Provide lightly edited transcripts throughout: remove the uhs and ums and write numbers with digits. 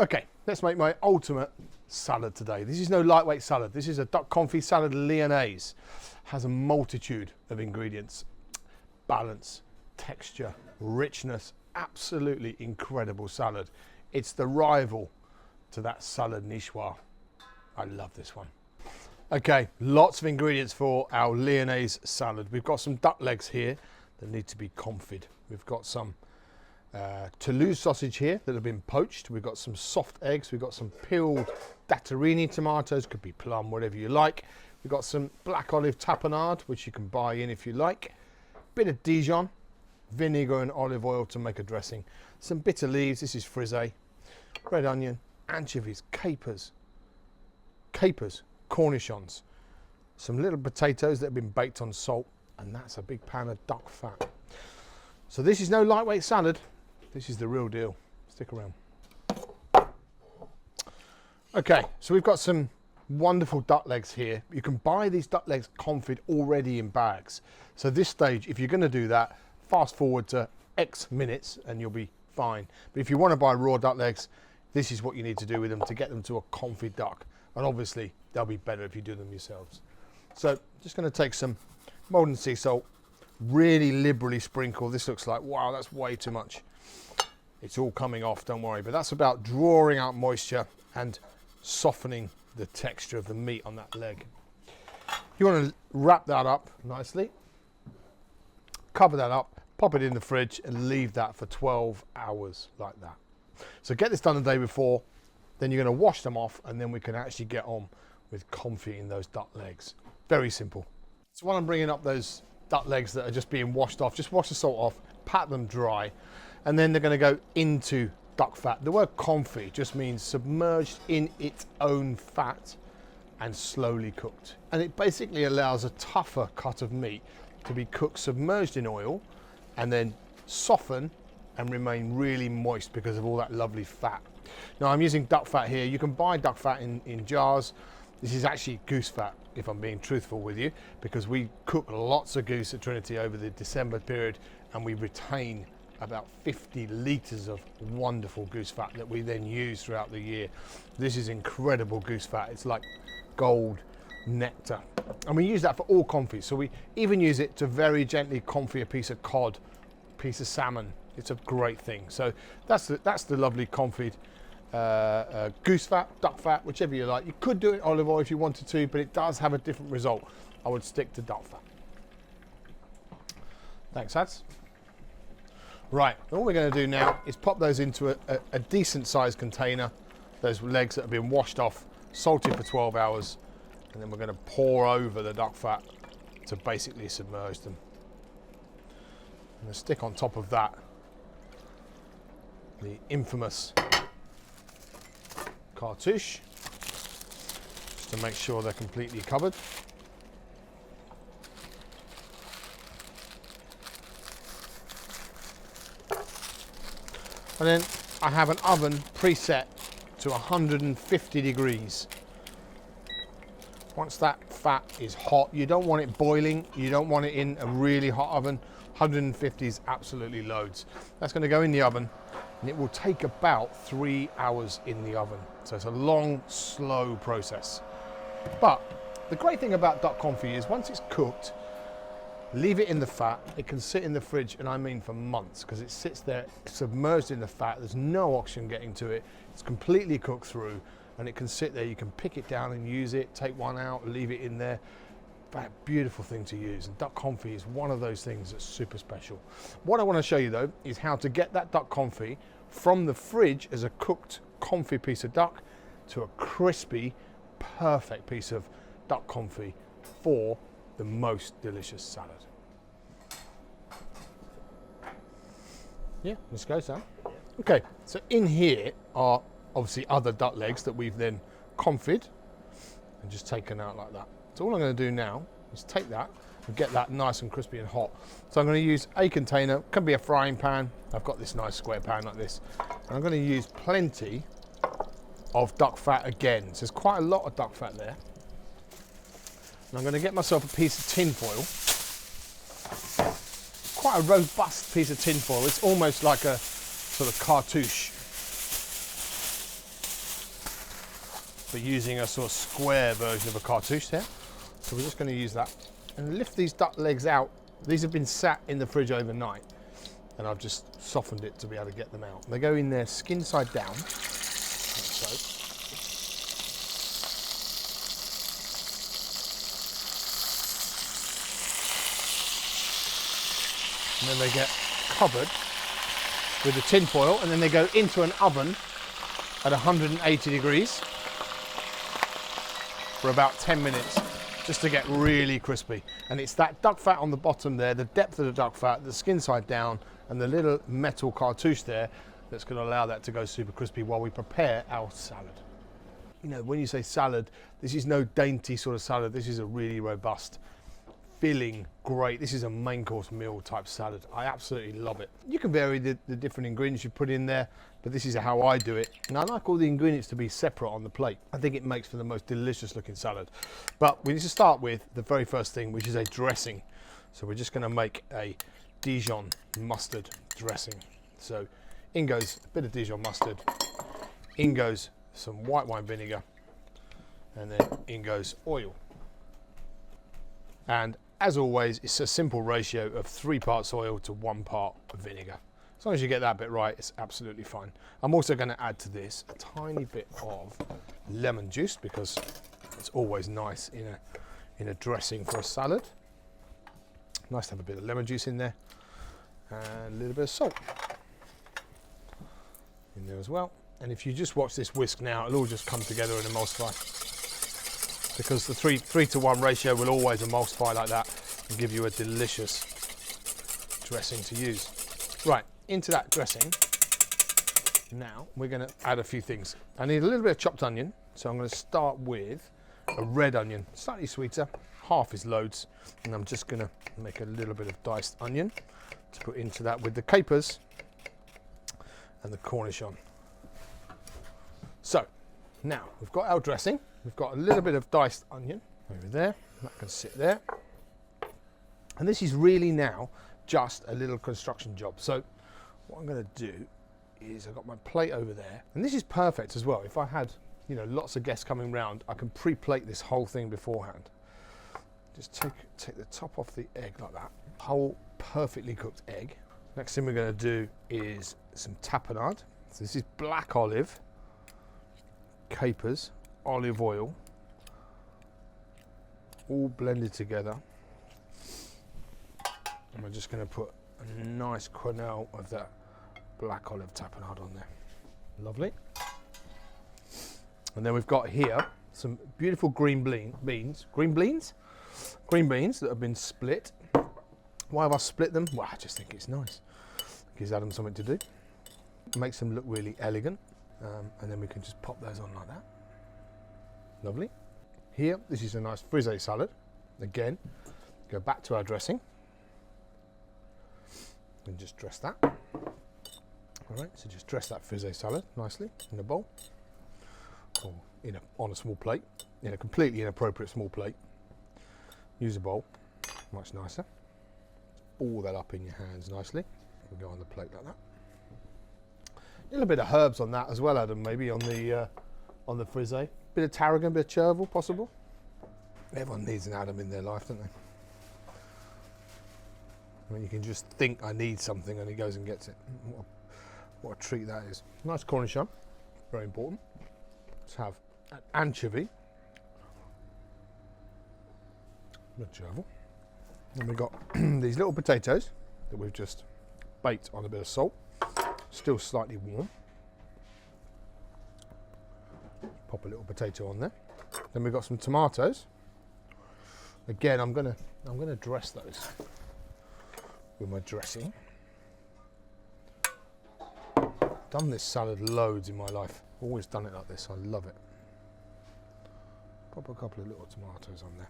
Okay, let's make my ultimate salad today. This is no lightweight salad. This is a duck confit salad lyonnaise. Has a multitude of ingredients. Balance, texture, richness, absolutely incredible salad. It's the rival to that salad Niçoise. I love this one. Okay, lots of ingredients for our lyonnaise salad. We've got some duck legs here that need to be confit. We've got some Toulouse sausage here that have been poached. We've got some soft eggs. We've got some peeled datterini tomatoes, could be plum, whatever you like. We've got some black olive tapenade, which you can buy in if you like. Bit of Dijon, vinegar and olive oil to make a dressing. Some bitter leaves, this is frisée. Red onion, anchovies, capers, cornichons. Some little potatoes that have been baked on salt, and that's a big pan of duck fat. So this is no lightweight salad. This is the real deal. Stick around. Okay, so we've got some wonderful duck legs here. You can buy these duck legs confit already in bags. So this stage, if you're going to do that, fast forward to X minutes and you'll be fine. But if you want to buy raw duck legs, this is what you need to do with them to get them to a confit duck. And obviously, they'll be better if you do them yourselves. So just going to take some Maldon sea salt, really liberally sprinkle. This looks like, wow, that's way too much. It's all coming off, don't worry. But that's about drawing out moisture and softening the texture of the meat on that leg. You want to wrap that up nicely, cover that up, pop it in the fridge and leave that for 12 hours like that. So get this done the day before, then you're going to wash them off and then we can actually get on with confiting those duck legs. Very simple. So while I'm bringing up those duck legs that are just being washed off, just wash the salt off, pat them dry, and then they're going to go into duck fat. The word confit just means submerged in its own fat and slowly cooked. And it basically allows a tougher cut of meat to be cooked submerged in oil and then soften and remain really moist because of all that lovely fat. Now I'm using duck fat here. You can buy duck fat in jars. This is actually goose fat, if I'm being truthful with you, because we cook lots of goose at Trinity over the December period and we retain about 50 litres of wonderful goose fat that we then use throughout the year. This is incredible goose fat. It's like gold nectar. And we use that for all confits. So we even use it to very gently confit a piece of cod, piece of salmon. It's a great thing. So that's the lovely confit goose fat, duck fat, whichever you like. You could do it olive oil if you wanted to, but it does have a different result. I would stick to duck fat. Thanks, Ads. Right, all we're going to do now is pop those into a decent sized container, those legs that have been washed off, salted for 12 hours, and then we're going to pour over the duck fat to basically submerge them. I'm going to stick on top of that the infamous cartouche, just to make sure they're completely covered. And then I have an oven preset to 150 degrees. Once that fat is hot, you don't want it boiling, you don't want it in a really hot oven. 150 is absolutely loads. That's going to go in the oven and it will take about 3 hours in the oven. So it's a long, slow process. But the great thing about duck confit is once it's cooked, leave it in the fat. It can sit in the fridge, and I mean for months, because it sits there submerged in the fat. There's no oxygen getting to it. It's completely cooked through, and it can sit there. You can pick it down and use it, take one out, leave it in there. But a beautiful thing to use, and duck confit is one of those things that's super special. What I want to show you though is how to get that duck confit from the fridge as a cooked confit piece of duck to a crispy, perfect piece of duck confit for the most delicious salad. Yeah, let's go, Sam. Okay, so in here are obviously other duck legs that we've then confit and just taken out like that. So all I'm going to do now is take that and get that nice and crispy and hot. So I'm going to use a container, can be a frying pan. I've got this nice square pan like this. And I'm going to use plenty of duck fat again. So there's quite a lot of duck fat there. And I'm going to get myself a piece of tin foil. Quite a robust piece of tin foil. It's almost like a sort of cartouche. but using a sort of square version of a cartouche there. So we're just going to use that and lift these duck legs out. These have been sat in the fridge overnight, and I've just softened it to be able to get them out. They go in there skin side down, like so. And then they get covered with the tin foil, and then they go into an oven at 180 degrees for about 10 minutes, just to get really crispy. And it's that duck fat on the bottom there, the depth of the duck fat, the skin side down, and the little metal cartouche there that's going to allow that to go super crispy while we prepare our salad. You know, when you say salad, this is no dainty sort of salad. This is a really robust, filling, great. This is a main course meal type salad. I absolutely love it. You can vary the different ingredients you put in there, but this is how I do it. And I like all the ingredients to be separate on the plate. I think it makes for the most delicious looking salad. But we need to start with the very first thing, which is a dressing. So we're just going to make a Dijon mustard dressing. So in goes a bit of Dijon mustard, in goes some white wine vinegar, and then in goes oil. And as always, it's a simple ratio of 3 parts oil to 1 part vinegar. As long as you get that bit right, it's absolutely fine. I'm also going to add to this a tiny bit of lemon juice, because it's always nice in a dressing for a salad. Nice to have a bit of lemon juice in there, and a little bit of salt in there as well. And if you just watch this whisk now, it'll all just come together and emulsify, because the 3 to 1 ratio will always emulsify like that and give you a delicious dressing to use. Right, into that dressing, now we're going to add a few things. I need a little bit of chopped onion, so I'm going to start with a red onion, slightly sweeter, half is loads, and I'm just going to make a little bit of diced onion to put into that with the capers and the cornichon. So now we've got our dressing. We've got a little bit of diced onion over there. That can sit there. And this is really now just a little construction job. So what I'm going to do is I've got my plate over there, and this is perfect as well. If I had, you know, lots of guests coming round, I can pre-plate this whole thing beforehand. Just take the top off the egg like that. Whole perfectly cooked egg. Next thing we're going to do is some tapenade. So this is black olive, capers, olive oil, all blended together. And we're just going to put a nice quenelle of that black olive tapenade on there. Lovely. And then we've got here some beautiful green beans that have been split. Why have I split them? Well, I just think it's nice. Gives Adam something to do. Makes them look really elegant. And then we can just pop those on like that. Lovely. Here, this is a nice frisee salad. Again, go back to our dressing and just dress that. All right, so just dress that frisee salad nicely in a bowl, or on a small plate, in a completely inappropriate small plate. Use a bowl, much nicer. Ball that up in your hands nicely. We'll go on the plate like that. A little bit of herbs on that as well, Adam, maybe on the frisee. Bit of tarragon, bit of chervil, possible. Everyone needs an Adam in their life, don't they? I mean, you can just think I need something and he goes and gets it. What a treat that is. Nice cornichon, very important. Let's have an anchovy. A bit of chervil. And we've got these little potatoes that we've just baked on a bit of salt. Still slightly warm. Pop a little potato on there. Then we've got some tomatoes. Again, I'm gonna dress those with my dressing. Done this salad loads in my life. Always done it like this. I love it. Pop a couple of little tomatoes on there.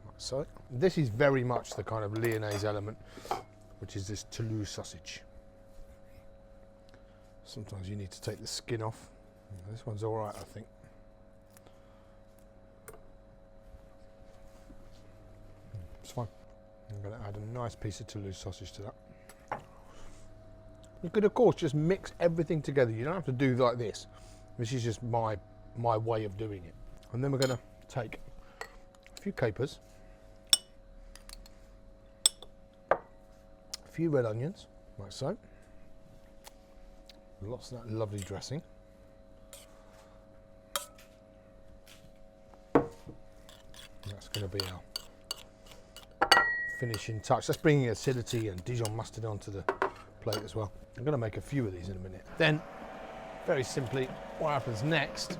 Like so. This is very much the kind of Lyonnaise element, which is this Toulouse sausage. Sometimes you need to take the skin off. This one's all right, I think. It's fine. I'm going to add a nice piece of Toulouse sausage to that. You could, of course, just mix everything together. You don't have to do like this. This is just my way of doing it. And then we're going to take a few capers, a few red onions, like so. Lots of that lovely dressing. That's going to be our finishing touch. That's bringing acidity and Dijon mustard onto the plate as well. I'm going to make a few of these in a minute. Then, very simply, what happens next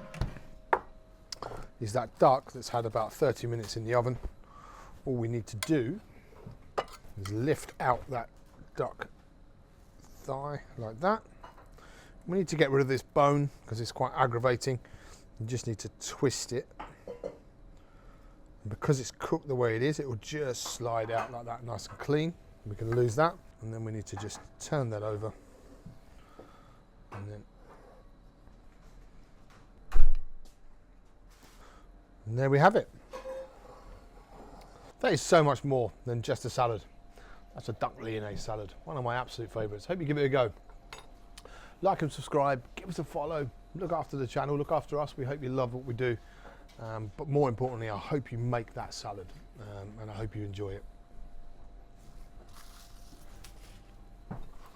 is that duck that's had about 30 minutes in the oven. All we need to do is lift out that duck thigh like that. We need to get rid of this bone because it's quite aggravating. You just need to twist it. And because it's cooked the way it is, it will just slide out like that, nice and clean. We can lose that. And then we need to just turn that over. And there we have it. That is so much more than just a salad. That's a duck lyonnaise salad, one of my absolute favourites. Hope you give it a go. Like and subscribe, give us a follow, look after the channel, look after us. We hope you love what we do. But more importantly, I hope you make that salad and I hope you enjoy it.